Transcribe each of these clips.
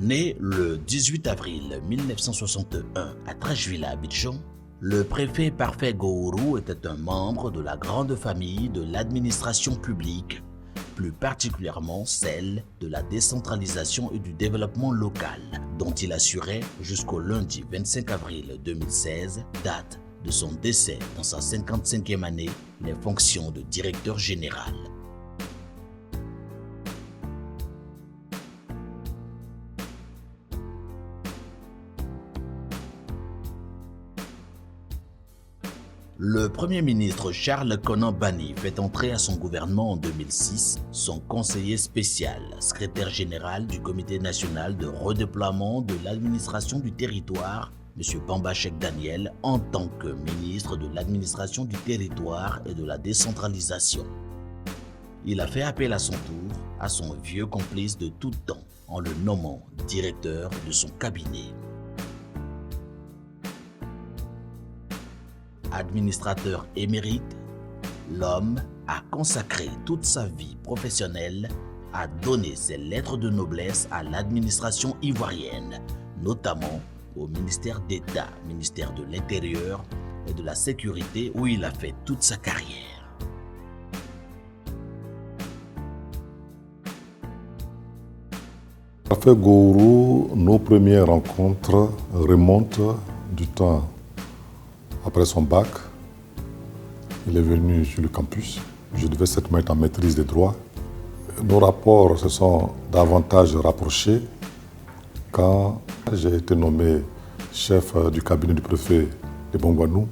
Né le 18 avril 1961 à Trècheville, Abidjan, le préfet Parfait Gowuru était un membre de la grande famille de l'administration publique, plus particulièrement celle de la décentralisation et du développement local, dont il assurait jusqu'au lundi 25 avril 2016, date de son décès dans sa 55e année, les fonctions de directeur général. Le Premier ministre Charles Konan Banny fait entrer à son gouvernement en 2006 son conseiller spécial, secrétaire général du Comité national de redéploiement de l'administration du territoire, M. Bamba Cheikh Daniel, en tant que ministre de l'administration du territoire et de la décentralisation. Il a fait appel à son tour à son vieux complice de tout temps en le nommant directeur de son cabinet. Administrateur émérite, l'homme a consacré toute sa vie professionnelle à donner ses lettres de noblesse à l'administration ivoirienne, notamment au ministère d'État, ministère de l'Intérieur et de la Sécurité où il a fait toute sa carrière. Parfait Gowuru, nos premières rencontres remontent du temps après son bac. Il est venu sur le campus. Je devais cette mettre en maîtrise des droits. Nos rapports se sont davantage rapprochés quand j'ai été nommé chef du cabinet du préfet de Bongouanou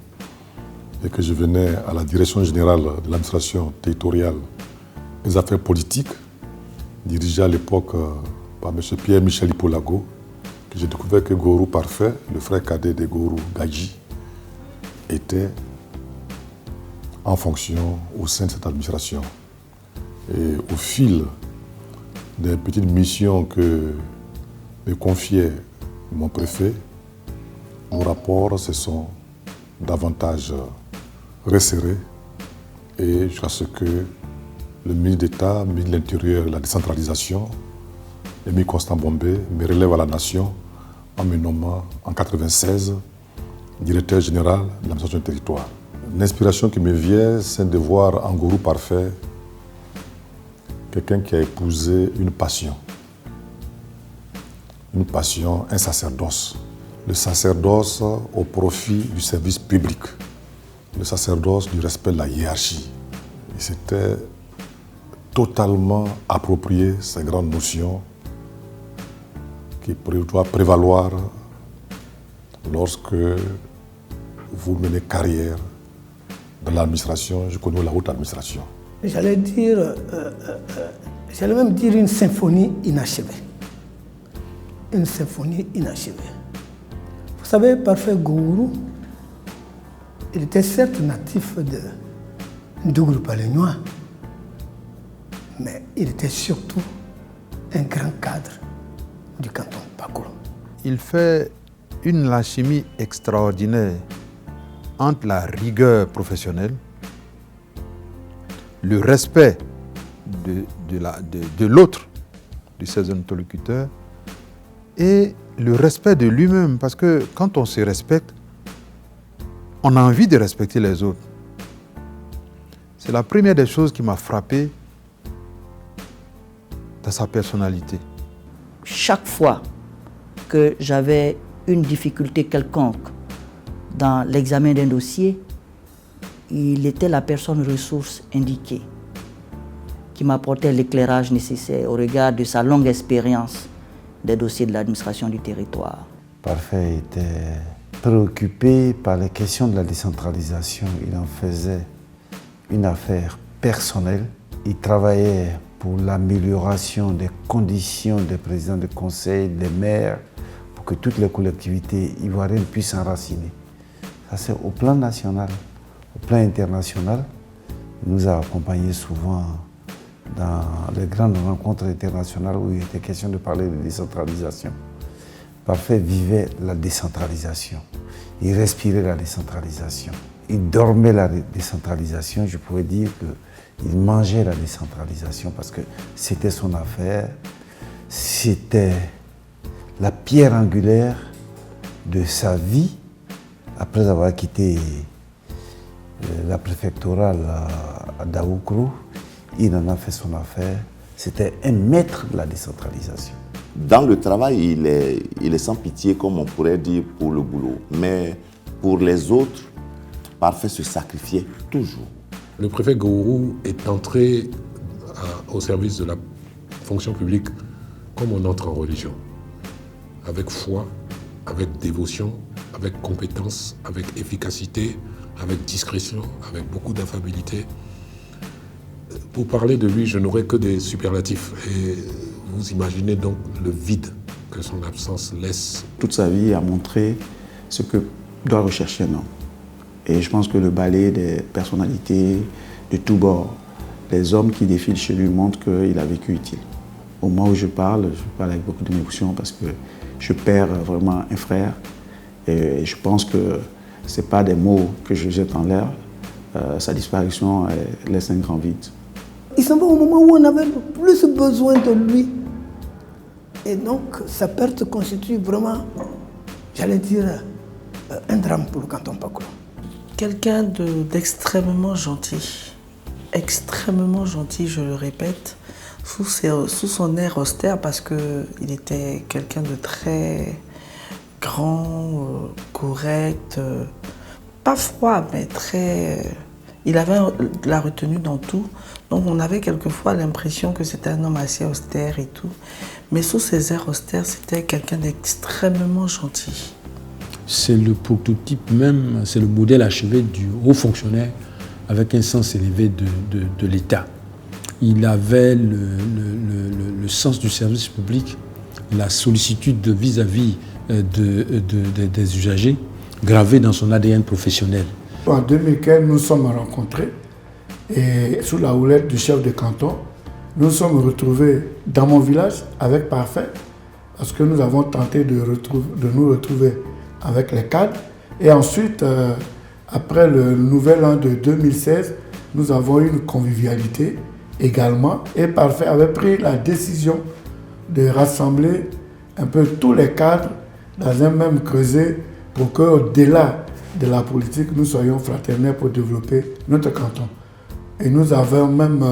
et que je venais à la direction générale de l'administration territoriale des affaires politiques, dirigée à l'époque par M. Pierre-Michel Hippolyte, que j'ai découvert que Gowuru Parfait, le frère cadet de Gowuru Gadji, était en fonction au sein de cette administration. Et au fil des petites missions que me confiait mon préfet, nos rapports se sont davantage resserrés et jusqu'à ce que le ministre d'État, le ministre de l'Intérieur et de la décentralisation, Émile Constant Bombé, me relève à la nation en me nommant en 1996 directeur général de l'administration du territoire. L'inspiration qui me vient, c'est de voir en Gowuru Parfait quelqu'un qui a épousé une passion, un sacerdoce. Le sacerdoce au profit du service public, le sacerdoce du respect de la hiérarchie. Il s'était totalement approprié ces grandes notions qui doivent prévaloir lorsque vous menez carrière dans l'administration, je connais la haute administration. J'allais même dire une symphonie inachevée. Une symphonie inachevée. Vous savez, Parfait Gowuru, il était certes natif de Ndougou-Palignois, mais il était surtout un grand cadre du canton Pakoro. Il fait une alchimie extraordinaire entre la rigueur professionnelle, le respect de l'autre, de ses interlocuteurs, et le respect de lui-même, parce que quand on se respecte, on a envie de respecter les autres. C'est la première des choses qui m'a frappé dans sa personnalité. Chaque fois que j'avais une difficulté quelconque dans l'examen d'un dossier, il était la personne ressource indiquée qui m'apportait l'éclairage nécessaire au regard de sa longue expérience des dossiers de l'administration du territoire. Parfait était préoccupé par les questions de la décentralisation. Il en faisait une affaire personnelle. Il travaillait pour l'amélioration des conditions des présidents de conseil, des maires, pour que toutes les collectivités ivoiriennes puissent s'enraciner. Ça, c'est au plan national. Au plan international, il nous a accompagnés souvent dans les grandes rencontres internationales où il était question de parler de décentralisation. Parfait vivait la décentralisation. Il respirait la décentralisation. Il dormait la décentralisation. Je pourrais dire qu'il mangeait la décentralisation parce que c'était son affaire. C'était la pierre angulaire de sa vie après avoir quitté la préfectorale à Daoukro. Il en a fait son affaire. C'était un maître de la décentralisation. Dans le travail, il est sans pitié, comme on pourrait dire, pour le boulot. Mais pour les autres, Parfait se sacrifiait toujours. Le préfet Gowuru est entré au service de la fonction publique comme on entre en religion. Avec foi, avec dévotion, avec compétence, avec efficacité, avec discrétion, avec beaucoup d'affabilité. Pour parler de lui, je n'aurai que des superlatifs. Et vous imaginez donc le vide que son absence laisse. Toute sa vie a montré ce que doit rechercher un homme. Et je pense que le balai des personnalités de tous bords, les hommes qui défilent chez lui montrent qu'il a vécu utile. Au moment où je parle avec beaucoup d'émotion parce que je perds vraiment un frère. Et je pense que ce n'est pas des mots que je jette en l'air. Sa disparition laisse un grand vide. Il s'en va au moment où on avait le plus besoin de lui. Et donc, sa perte constitue vraiment, j'allais dire, un drame pour le canton Pakolo. Quelqu'un d'extrêmement gentil. Extrêmement gentil, je le répète, sous son air austère parce qu'il était quelqu'un de très grand, correct, pas froid, mais très... Il avait la retenue dans tout, donc on avait quelquefois l'impression que c'était un homme assez austère et tout. Mais sous ses airs austères, c'était quelqu'un d'extrêmement gentil. C'est le prototype même, c'est le modèle achevé du haut fonctionnaire avec un sens élevé de l'État. Il avait le sens du service public, la sollicitude vis-à-vis des usagers, gravée dans son ADN professionnel. En 2015, nous sommes rencontrés et sous la houlette du chef de canton, nous sommes retrouvés dans mon village avec Parfait parce que nous avons tenté de nous retrouver avec les cadres. Et ensuite, après le nouvel an de 2016, nous avons eu une convivialité également. Et Parfait avait pris la décision de rassembler un peu tous les cadres dans un même creuset pour qu'au-delà de la politique, nous soyons fraternels pour développer notre canton. Et nous avons même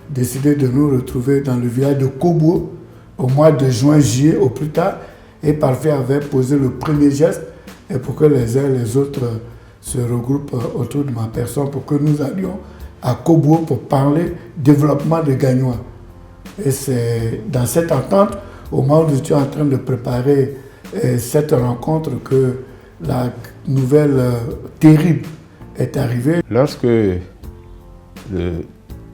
décidé de nous retrouver dans le village de Kobo au mois de juin-juillet au plus tard. Et Parfait avait posé le premier geste et pour que les uns et les autres se regroupent autour de ma personne pour que nous allions à Kobo pour parler développement de Gagnois. Et c'est dans cette entente, au moment où nous étions en train de préparer cette rencontre, que la nouvelle terrible est arrivée. Lorsque le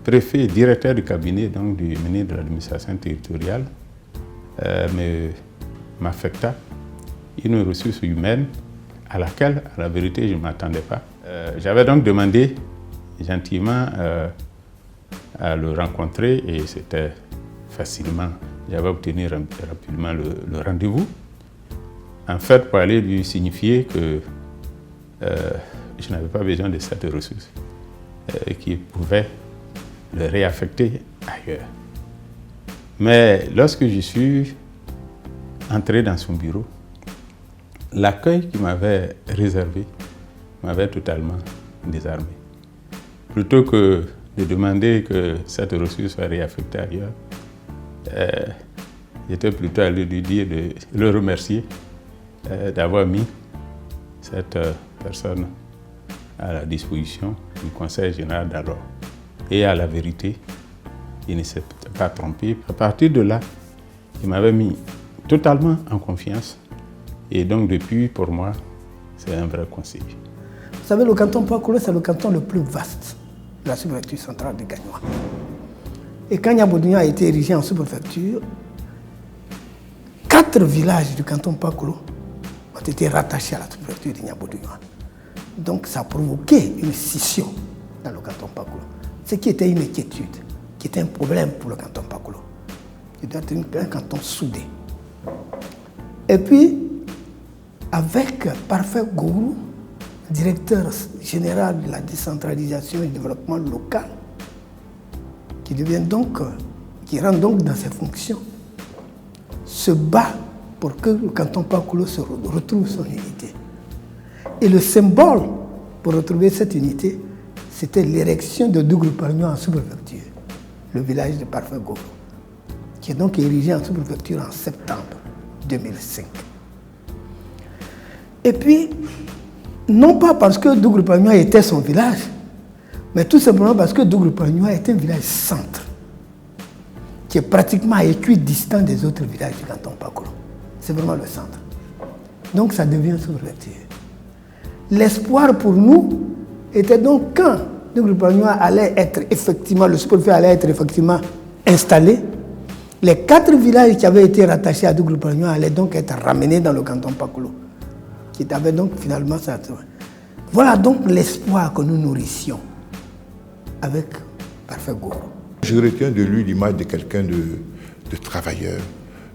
préfet directeur du cabinet donc, du ministre de l'administration territoriale m'affecta une ressource humaine à laquelle, à la vérité, je ne m'attendais pas. J'avais donc demandé gentiment à le rencontrer et c'était facilement, j'avais obtenu rapidement le rendez-vous. En fait, pour aller lui signifier que je n'avais pas besoin de cette ressource et qu'il pouvait le réaffecter ailleurs. Mais lorsque je suis entré dans son bureau, l'accueil qu'il m'avait réservé m'avait totalement désarmé. Plutôt que de demander que cette ressource soit réaffectée ailleurs, j'étais plutôt allé lui dire de le remercier d'avoir mis cette personne à la disposition du Conseil général d'alors. Et à la vérité, il ne s'est pas trompé. À partir de là, il m'avait mis totalement en confiance. Et donc depuis, pour moi, c'est un vrai conseiller. Vous savez, le canton Pakolo, c'est le canton le plus vaste de la sous-préfecture centrale de Gagnois. Et quand Niambodugnan a été érigé en sous-préfecture, 4 villages du canton Pakolo ont été rattachés à la sous-préfecture de Niambodugnan. Donc ça a provoqué une scission dans le canton Pakolo. Ce qui était une inquiétude, qui était un problème pour le canton Pakolo. Il doit être un canton soudé. Et puis, avec Parfait Gowuru, directeur général de la décentralisation et du développement local, qui rentre donc dans ses fonctions, se bat pour que le canton Pakulo se retrouve son unité. Et le symbole pour retrouver cette unité, c'était l'érection de Dougourou Pagno en sous-préfecture, le village de Parfait Goro, qui est donc érigé en sous-préfecture en septembre 2005. Et puis, non pas parce que Dougourou Pagno était son village, mais tout simplement parce que Dougourou Pagno est un village centre, qui est pratiquement équidistant des autres villages du canton Pakulo. C'est vraiment le centre. Donc ça devient sous-préfecture. L'espoir pour nous était donc quand Dougourou Pagno allait être effectivement, le sous-préfet allait être effectivement installé, les 4 villages qui avaient été rattachés à Dougourou Pagno allaient donc être ramenés dans le canton Pakulo, qui avait donc finalement ça. Voilà donc l'espoir que nous nourrissions avec Parfait Goro. Je retiens de lui l'image de quelqu'un de travailleur,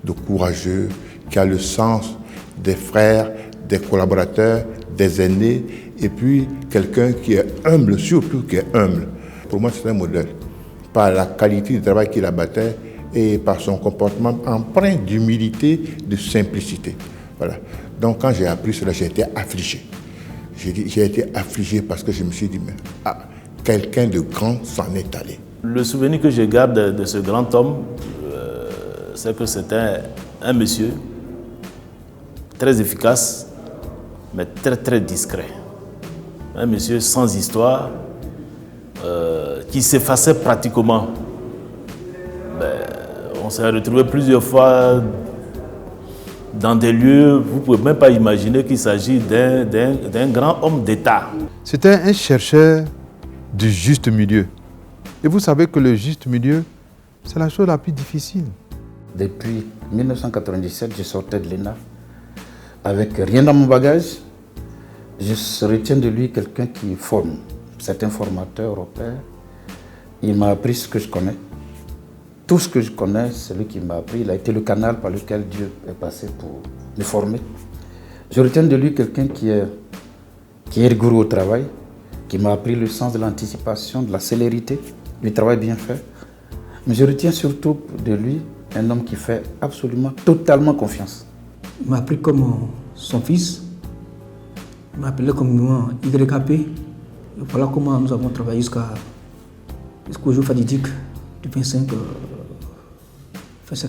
de courageux, qui a le sens des frères, des collaborateurs, des aînés, et puis quelqu'un qui est humble, surtout qui est humble. Pour moi, c'est un modèle, par la qualité du travail qu'il abattait et par son comportement empreint d'humilité, de simplicité. Voilà. Donc quand j'ai appris cela, j'ai été affligé. J'ai été affligé parce que je me suis dit, mais quelqu'un de grand s'en est allé. Le souvenir que je garde de ce grand homme, c'est que c'était un monsieur très efficace, mais très discret. Un monsieur sans histoire, qui s'effaçait pratiquement. On s'est retrouvé plusieurs fois dans des lieux, vous ne pouvez même pas imaginer qu'il s'agit d'un grand homme d'État. C'était un chercheur du juste milieu. Et vous savez que le juste milieu, c'est la chose la plus difficile. Depuis 1997, je sortais de l'ENA avec rien dans mon bagage. Je retiens de lui quelqu'un qui forme. C'est un formateur européen. Il m'a appris ce que je connais. Tout ce que je connais, c'est lui qui m'a appris. Il a été le canal par lequel Dieu est passé pour me former. Je retiens de lui quelqu'un qui est rigoureux au travail, qui m'a appris le sens de l'anticipation, de la célérité, du travail bien fait. Mais je retiens surtout de lui un homme qui fait absolument, totalement confiance. Il m'a appris comme son fils. Il m'a appelé comme nous, YKP. Et voilà comment nous avons travaillé jusqu'au jour fatidique du 25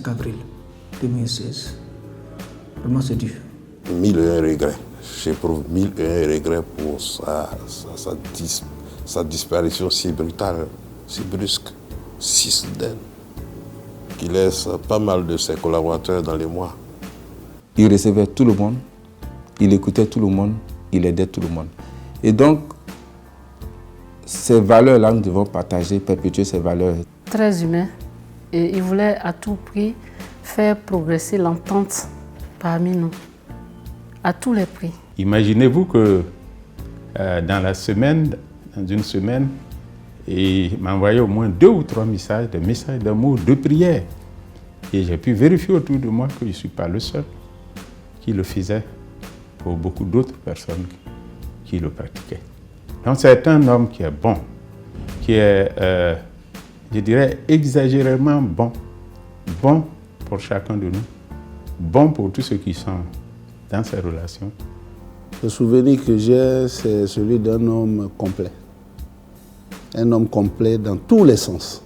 avril 2016. Vraiment, c'est dur. 1001 regrets. J'éprouve 1001 regrets pour sa disparition si brutale, si brusque, si soudaine, qui laisse pas mal de ses collaborateurs dans les mois. Il recevait tout le monde, il écoutait tout le monde, il aidait tout le monde. Et donc, ces valeurs-là, nous devons partager, perpétuer ces valeurs. Très humain. Et il voulait à tout prix faire progresser l'entente parmi nous, à tous les prix. Imaginez-vous que dans une semaine, il m'envoyait au moins 2 ou 3 messages, des messages d'amour, de prière. Et j'ai pu vérifier autour de moi que je ne suis pas le seul qui le faisait pour beaucoup d'autres personnes qui le pratiquaient. Donc c'est un homme qui est bon, qui est, je dirais, exagérément bon. Bon pour chacun de nous, bon pour tous ceux qui sont dans ces relations. Le souvenir que j'ai, c'est celui d'un homme complet. Un homme complet dans tous les sens.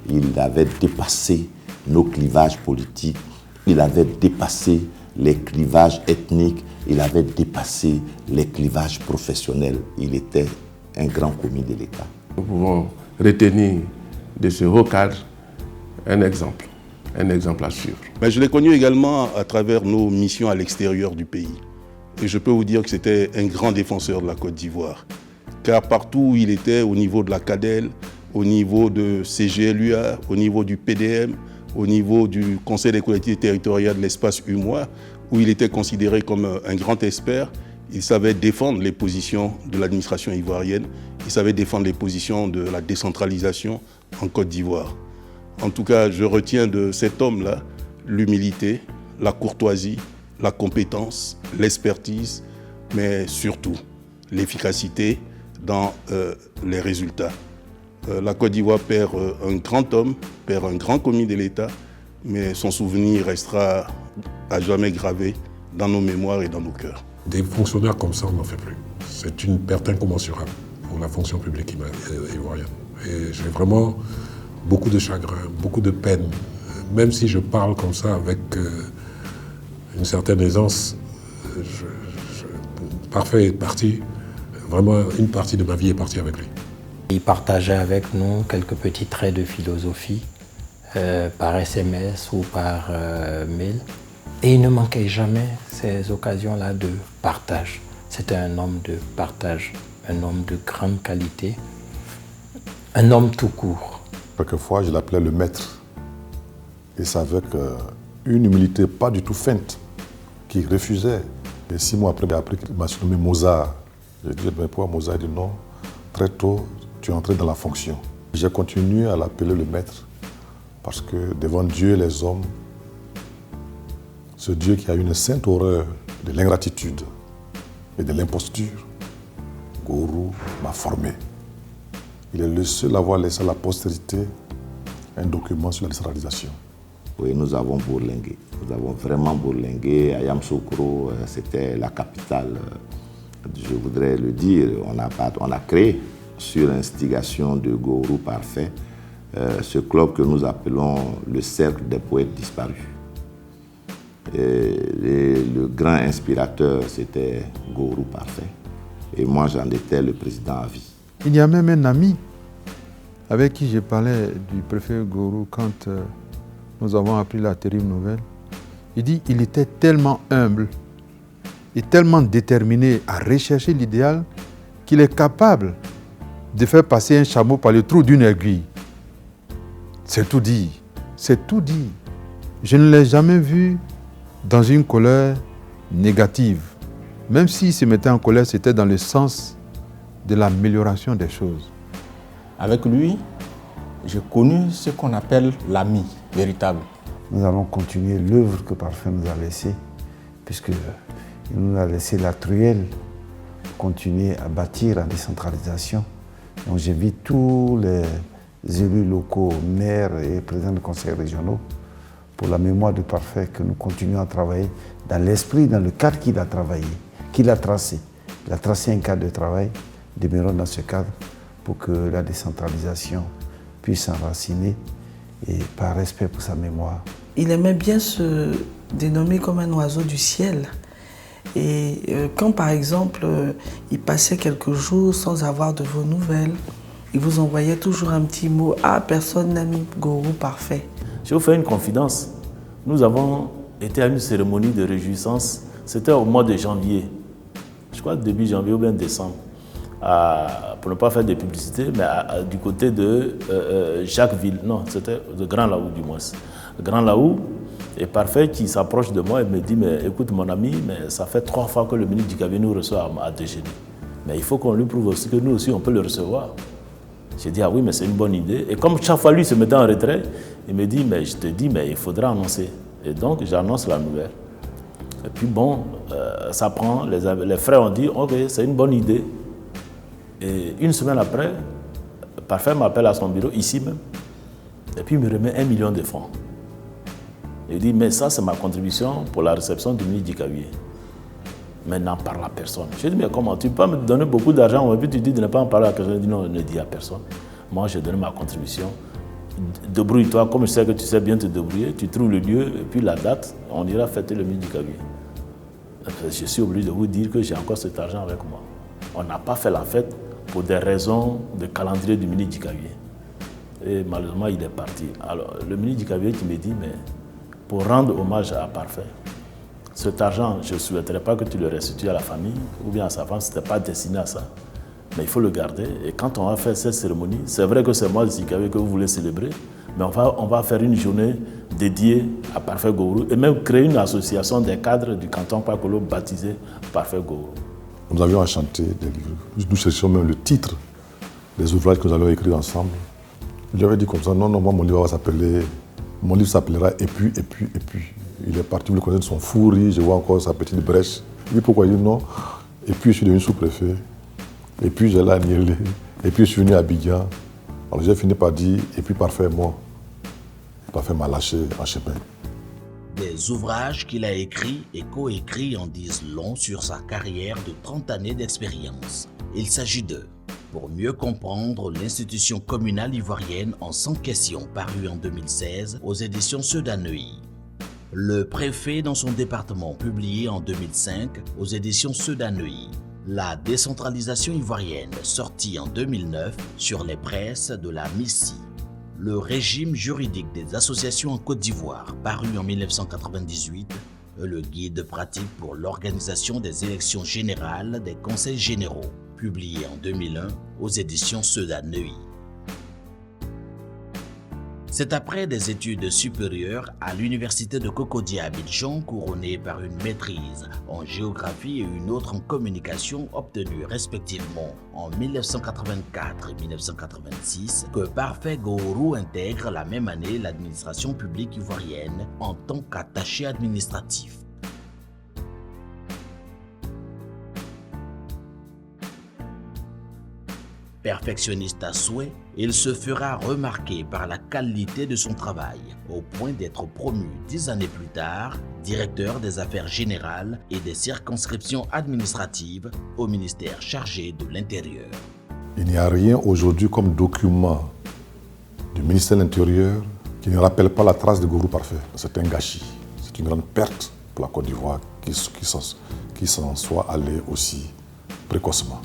Il avait dépassé nos clivages politiques, il avait dépassé les clivages ethniques, il avait dépassé les clivages professionnels. Il était un grand commis de l'État. Nous pouvons retenir de ce haut cadre un exemple à suivre. Mais je l'ai connu également à travers nos missions à l'extérieur du pays. Et je peux vous dire que c'était un grand défenseur de la Côte d'Ivoire. Car partout où il était, au niveau de la CADEL, au niveau de CGLUA, au niveau du PDM, au niveau du Conseil des collectivités territoriales de l'espace UMOA, où il était considéré comme un grand expert, il savait défendre les positions de l'administration ivoirienne, il savait défendre les positions de la décentralisation en Côte d'Ivoire. En tout cas, je retiens de cet homme-là l'humilité, la courtoisie, la compétence, l'expertise, mais surtout l'efficacité dans les résultats. La Côte d'Ivoire perd un grand homme, perd un grand commis de l'État, mais son souvenir restera à jamais gravé dans nos mémoires et dans nos cœurs. Des fonctionnaires comme ça, on n'en fait plus. C'est une perte incommensurable pour la fonction publique ivoirienne. Et j'ai vraiment beaucoup de chagrin, beaucoup de peine. Même si je parle comme ça avec une certaine aisance, Parfait est parti. Vraiment, une partie de ma vie est partie avec lui. Il partageait avec nous quelques petits traits de philosophie par SMS ou par mail. Et il ne manquait jamais ces occasions-là de partage. C'était un homme de partage, un homme de grande qualité, un homme tout court. Quelquefois, je l'appelais le maître. Et c'est avec une humilité pas du tout feinte qu'il refusait. Et 6 mois après, il a appris qu'il m'a surnommé Mozart. J'ai dit, mais pourquoi Mozart? Il dit non, très tôt, tu es entré dans la fonction. J'ai continué à l'appeler le maître parce que devant Dieu et les hommes, ce Dieu qui a une sainte horreur de l'ingratitude et de l'imposture, Gowrou m'a formé. Il est le seul à avoir laissé à la postérité un document sur la décentralisation. Oui, nous avons bourlingué. Nous avons vraiment bourlingué. À Yamoussoukro, c'était la capitale, je voudrais le dire. On a créé, sur instigation de Gowrou Parfait, ce club que nous appelons le Cercle des poètes disparus. Et le grand inspirateur, c'était Gowrou Parfait. Et moi, j'en étais le président à vie. Il y a même un ami avec qui j'ai parlé du préfet Gowrou quand nous avons appris la terrible nouvelle. Il dit qu'il était tellement humble et tellement déterminé à rechercher l'idéal qu'il est capable de faire passer un chameau par le trou d'une aiguille. C'est tout dit. C'est tout dit. Je ne l'ai jamais vu dans une colère négative. Même s'il se mettait en colère, c'était dans le sens de l'amélioration des choses. Avec lui, j'ai connu ce qu'on appelle l'ami véritable. Nous allons continuer l'œuvre que Parfait nous a laissée, puisqu'il nous a laissé la truelle pour continuer à bâtir la décentralisation. Donc j'invite tous les élus locaux, maires et présidents de conseils régionaux, pour la mémoire de Parfait, que nous continuons à travailler dans l'esprit, dans le cadre qu'il a travaillé, qu'il a tracé. Il a tracé un cadre de travail, demeurons dans ce cadre pour que la décentralisation puisse s'enraciner et par respect pour sa mémoire. Il aimait bien se dénommer comme un oiseau du ciel. Et quand par exemple, il passait quelques jours sans avoir de vos nouvelles, il vous envoyait toujours un petit mot. Ah, personne n'aime Gowrou Parfait. Je vous fais une confidence. Nous avons été à une cérémonie de réjouissance. C'était au mois de janvier. Je crois début janvier ou bien décembre. Pour ne pas faire de publicité, mais du côté de Jacquesville. Non, c'était de Grand Laou du moins. Grand Laou est Parfait qui s'approche de moi et me dit, mais écoute mon ami, mais ça fait 3 fois que le ministre Dikavé nous reçoit à déjeuner. Mais il faut qu'on lui prouve aussi que nous aussi on peut le recevoir. J'ai dit, ah oui, mais c'est une bonne idée. Et comme chaque fois lui se mettait en retrait, il me dit, mais je te dis, mais il faudra annoncer. Et donc j'annonce la nouvelle. Et puis bon, ça prend, les frères ont dit, ok, c'est une bonne idée. Et une semaine après, Parfait m'appelle à son bureau, ici même, et puis il me remet 1 million de francs. Il dit, mais ça c'est ma contribution pour la réception du ministre Dikavé. Mais n'en parle à personne. Je dis, mais comment, tu peux me donner beaucoup d'argent, et puis tu dis de ne pas en parler à personne. Il dit, non, ne dis à personne. Moi, j'ai donné ma contribution. Débrouille-toi, comme je sais que tu sais bien te débrouiller, tu trouves le lieu, et puis la date, on ira fêter le ministre Dikavé. Je suis obligé de vous dire que j'ai encore cet argent avec moi. On n'a pas fait la fête pour des raisons de calendrier du ministre Dikavé. Et malheureusement, il est parti. Alors, le ministre Dikavé qui me dit, mais pour rendre hommage à Parfait, cet argent, je ne souhaiterais pas que tu le restitues à la famille ou bien à sa femme, ce n'était pas destiné à ça. Mais il faut le garder. Et quand on va faire cette cérémonie, c'est vrai que c'est moi, Dikavé, que vous voulez célébrer, mais on va faire une journée dédiée à Parfait Gowrou et même créer une association des cadres du canton Pakolo baptisée Parfait Gowrou. Nous avions chanté des livres. Nous cherchions même le titre des ouvrages que nous allions écrire ensemble. Je lui avais dit comme ça, non, moi mon livre s'appellera Et puis. Il est parti, vous le connaissez de son fou rire, je vois encore sa petite brèche. Il dit pourquoi? Il dit non. Et puis je suis devenu sous-préfet. Et puis j'allais à Niélé. Et puis je suis venu à Abidjan. Alors j'ai fini par dire, et puis Parfait est mort. Parfait m'a lâché en chemin. Des ouvrages qu'il a écrits et coécrits en disent long sur sa carrière de 30 années d'expérience. Il s'agit de « Pour mieux comprendre l'institution communale ivoirienne en 100 questions » paru en 2016 aux éditions Seudaneuil. Le préfet dans son département publié en 2005 aux éditions Seudaneuil. La décentralisation ivoirienne sortie en 2009 sur les presses de la MICI. Le régime juridique des associations en Côte d'Ivoire, paru en 1998, le guide pratique pour l'organisation des élections générales des conseils généraux, publié en 2001 aux éditions Seudaneuil. C'est après des études supérieures à l'université de Cocody à Abidjan, couronnée par une maîtrise en géographie et une autre en communication obtenue respectivement en 1984 et 1986, que Parfait Goworo intègre la même année l'administration publique ivoirienne en tant qu'attaché administratif. Perfectionniste à souhait, il se fera remarquer par la qualité de son travail, au point d'être promu 10 années plus tard, directeur des affaires générales et des circonscriptions administratives au ministère chargé de l'Intérieur. Il n'y a rien aujourd'hui comme document du ministère de l'Intérieur qui ne rappelle pas la trace de Goworo Parfait. C'est un gâchis, c'est une grande perte pour la Côte d'Ivoire qui s'en soit allé aussi précocement.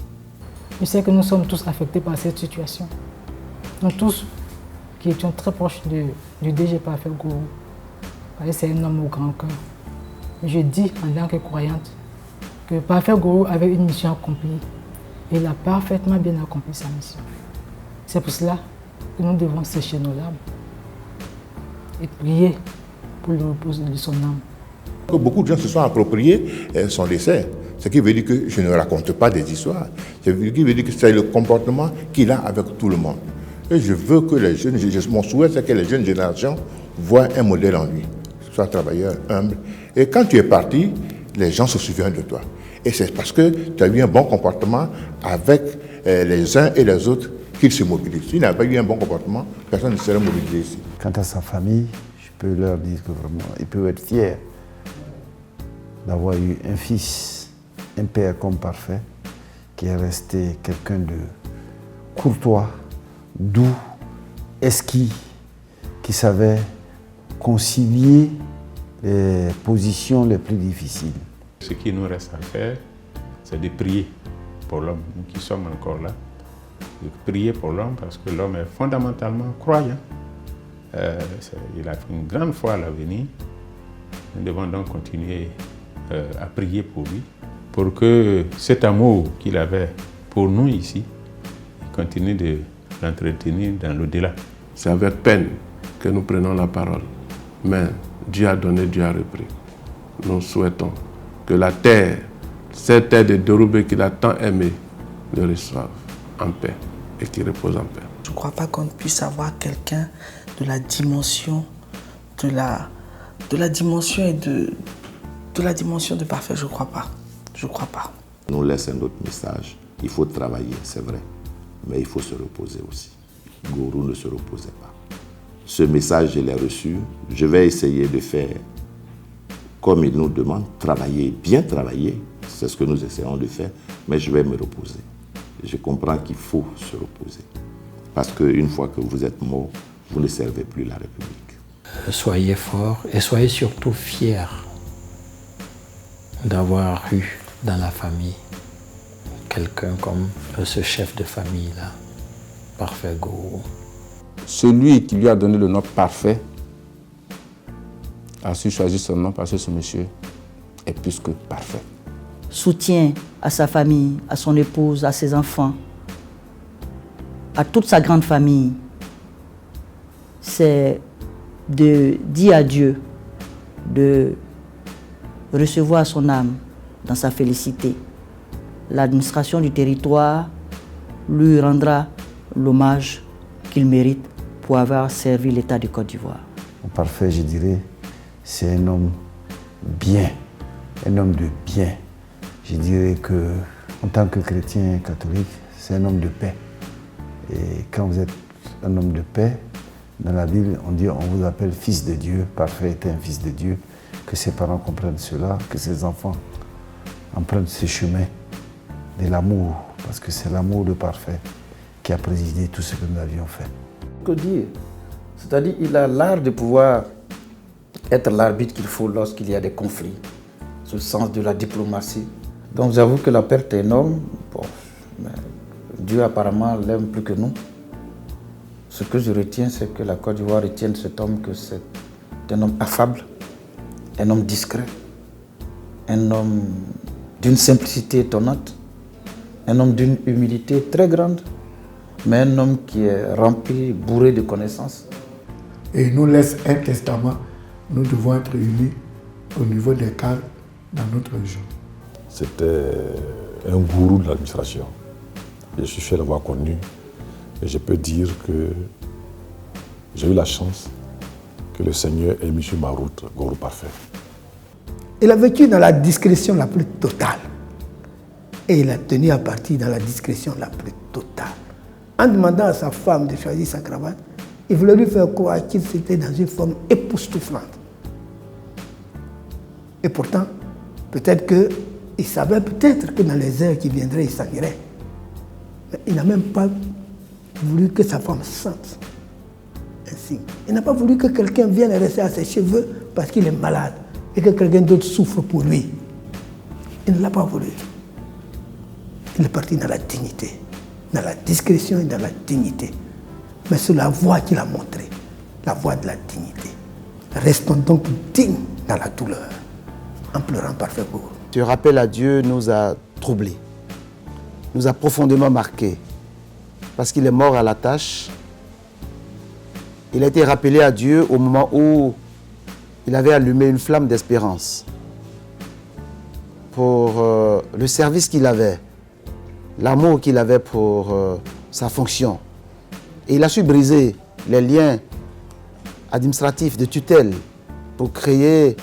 Je sais que nous sommes tous affectés par cette situation. Nous tous qui étions très proches du DG Parfait Goworo. C'est un homme au grand cœur. Je dis en tant que croyante que Parfait Goworo avait une mission accomplie et il a parfaitement bien accompli sa mission. C'est pour cela que nous devons sécher nos larmes et prier pour le repos de son âme. Beaucoup de gens se sont appropriés son décès. Ce qui veut dire que je ne raconte pas des histoires. Ce qui veut dire que c'est le comportement qu'il a avec tout le monde. Et je veux que les jeunes, mon souhait c'est que les jeunes générations voient un modèle en lui. Sois travailleur, humble. Et quand tu es parti, les gens se souviennent de toi. Et c'est parce que tu as eu un bon comportement avec les uns et les autres qu'ils se mobilisent. S'il n'a pas eu un bon comportement, personne ne serait mobilisé ici. Quant à sa famille, je peux leur dire que vraiment, ils peuvent être fiers d'avoir eu un fils, un père comme Parfait, qui est resté quelqu'un de courtois, doux, esquis, qui savait concilier les positions les plus difficiles. Ce qui nous reste à faire, c'est de prier pour l'homme, nous qui sommes encore là, de prier pour l'homme parce que l'homme est fondamentalement croyant. Il a une grande foi à l'avenir. Nous devons donc continuer à prier pour lui, pour que cet amour qu'il avait pour nous ici, il continue de l'entretenir dans l'au-delà. C'est avec peine que nous prenons la parole, mais Dieu a donné, Dieu a repris. Nous souhaitons que la terre, cette terre de Doroubé qu'il a tant aimée, le reçoive en paix et qu'il repose en paix. Je ne crois pas qu'on puisse avoir quelqu'un de la dimension de la dimension de Parfait, je crois pas. Je crois pas. Nous laisse un autre message. Il faut travailler, c'est vrai, mais il faut se reposer aussi. Goworo ne se reposait pas. Ce message, je l'ai reçu. Je vais essayer de faire comme il nous demande, travailler, bien travailler. C'est ce que nous essayons de faire, mais je vais me reposer. Je comprends qu'il faut se reposer. Parce qu'une fois que vous êtes mort, vous ne servez plus la République. Soyez forts et soyez surtout fiers d'avoir eu dans la famille quelqu'un comme ce chef de famille-là, Parfait Goworo. Celui qui lui a donné le nom Parfait a su choisir son nom parce que ce monsieur est plus que parfait. Soutien à sa famille, à son épouse, à ses enfants, à toute sa grande famille. C'est de dire à Dieu de recevoir son âme dans sa félicité. L'administration du territoire lui rendra l'hommage qu'il mérite pour avoir servi l'État de Côte d'Ivoire. Parfait, je dirais, c'est un homme bien, un homme de bien. Je dirais que, en tant que chrétien catholique, c'est un homme de paix. Et quand vous êtes un homme de paix, dans la Bible, on dit, on vous appelle fils de Dieu. Parfait était un fils de Dieu. que ses parents comprennent cela, que ses enfants empruntent ce chemin de l'amour, parce que c'est l'amour le parfait qui a présidé tout ce que nous avions fait. Que dire? C'est-à-dire qu'il a l'art de pouvoir être l'arbitre qu'il faut lorsqu'il y a des conflits, ce sens de la diplomatie. Donc j'avoue que la perte est énorme. Bon, mais Dieu apparemment l'aime plus que nous. Ce que je retiens, c'est que la Côte d'Ivoire retienne cet homme, que c'est un homme affable, un homme discret, un homme d'une simplicité étonnante, un homme d'une humilité très grande, mais un homme qui est rempli, bourré de connaissances. Et il nous laisse un testament. Nous devons être unis au niveau des cadres dans notre région. C'était un gourou de l'administration. Je suis fier d'avoir connu et je peux dire que j'ai eu la chance que le Seigneur ait mis sur ma route gourou parfait. Il a vécu dans la discrétion la plus totale. Et il a tenu à partir dans la discrétion la plus totale. En demandant à sa femme de choisir sa cravate, il voulait lui faire croire qu'il était dans une forme époustouflante. Et pourtant, peut-être qu'il savait peut-être que dans les heures qui viendraient, il s'en irait. Mais il n'a même pas voulu que sa femme sente ainsi. Il n'a pas voulu que quelqu'un vienne rester à ses cheveux parce qu'il est malade et que quelqu'un d'autre souffre pour lui. Il ne l'a pas voulu. Il est parti dans la dignité, dans la discrétion et dans la dignité. Mais c'est la voie qu'il a montrée, la voie de la dignité. Restons donc dignes dans la douleur, en pleurant parfait gourou. Ce rappel à Dieu nous a troublés, nous a profondément marqués, parce qu'il est mort à la tâche. Il a été rappelé à Dieu au moment où il avait allumé une flamme d'espérance pour le service qu'il avait, l'amour qu'il avait pour sa fonction. Et il a su briser les liens administratifs de tutelle pour créer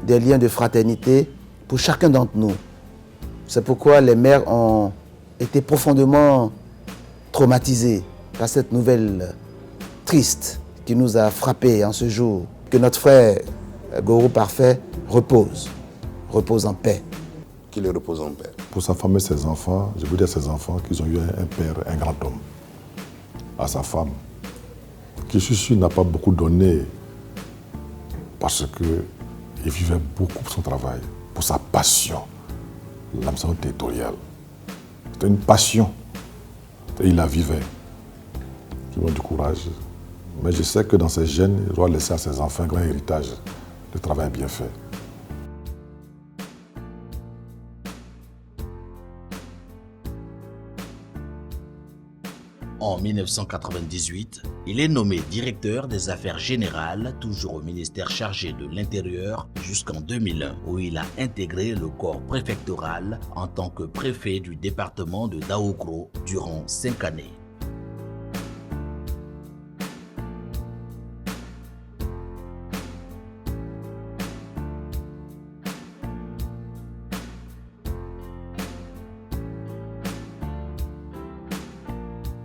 des liens de fraternité pour chacun d'entre nous. C'est pourquoi les mères ont été profondément traumatisées par cette nouvelle triste qui nous a frappés en ce jour. Que notre frère Gourou Parfait repose en paix. Qu'il repose en paix. Pour sa femme et ses enfants, je veux dire à ses enfants qu'ils ont eu un père, un grand homme. À sa femme, qui je suis sûr n'a pas beaucoup donné parce qu'il vivait beaucoup pour son travail, pour sa passion, l'administration territoriale. C'était une passion et il la vivait. Ils ont du courage. Mais je sais que dans ses gènes, il doit laisser à ses enfants un grand héritage de travail bien fait. En 1998, il est nommé directeur des affaires générales, toujours au ministère chargé de l'Intérieur, jusqu'en 2001, où il a intégré le corps préfectoral en tant que préfet du département de Daoukro durant 5 années.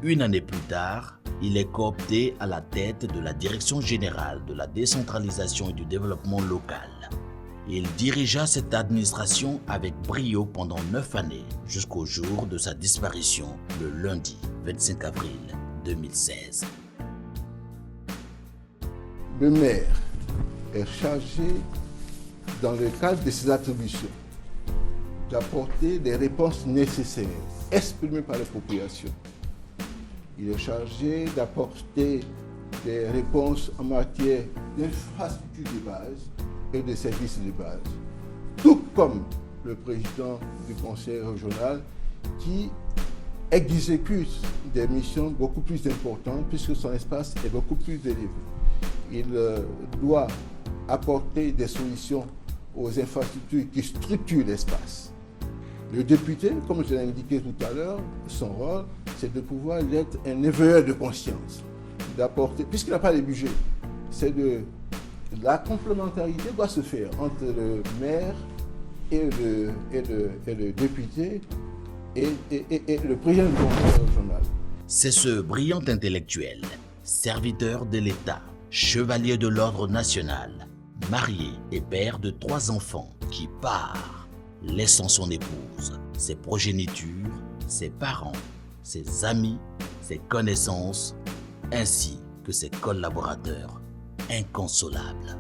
Une année plus tard, il est coopté à la tête de la Direction générale de la décentralisation et du développement local. Il dirigea cette administration avec brio pendant 9 années, jusqu'au jour de sa disparition, le lundi 25 avril 2016. Le maire est chargé, dans le cadre de ses attributions, d'apporter des réponses nécessaires, exprimées par les populations. Il est chargé d'apporter des réponses en matière d'infrastructures de base et de services de base. Tout comme le président du conseil régional qui exécute des missions beaucoup plus importantes puisque son espace est beaucoup plus élevé. Il doit apporter des solutions aux infrastructures qui structurent l'espace. Le député, comme je l'ai indiqué tout à l'heure, son rôle, c'est de pouvoir être un éveilleur de conscience, d'apporter, puisqu'il n'a pas de budget, c'est de la complémentarité doit se faire entre le maire et le député et le président du conseil régional. C'est ce brillant intellectuel, serviteur de l'État, chevalier de l'ordre national, marié et père de 3 enfants, qui part, laissant son épouse, ses progénitures, ses parents, ses amis, ses connaissances, ainsi que ses collaborateurs inconsolables.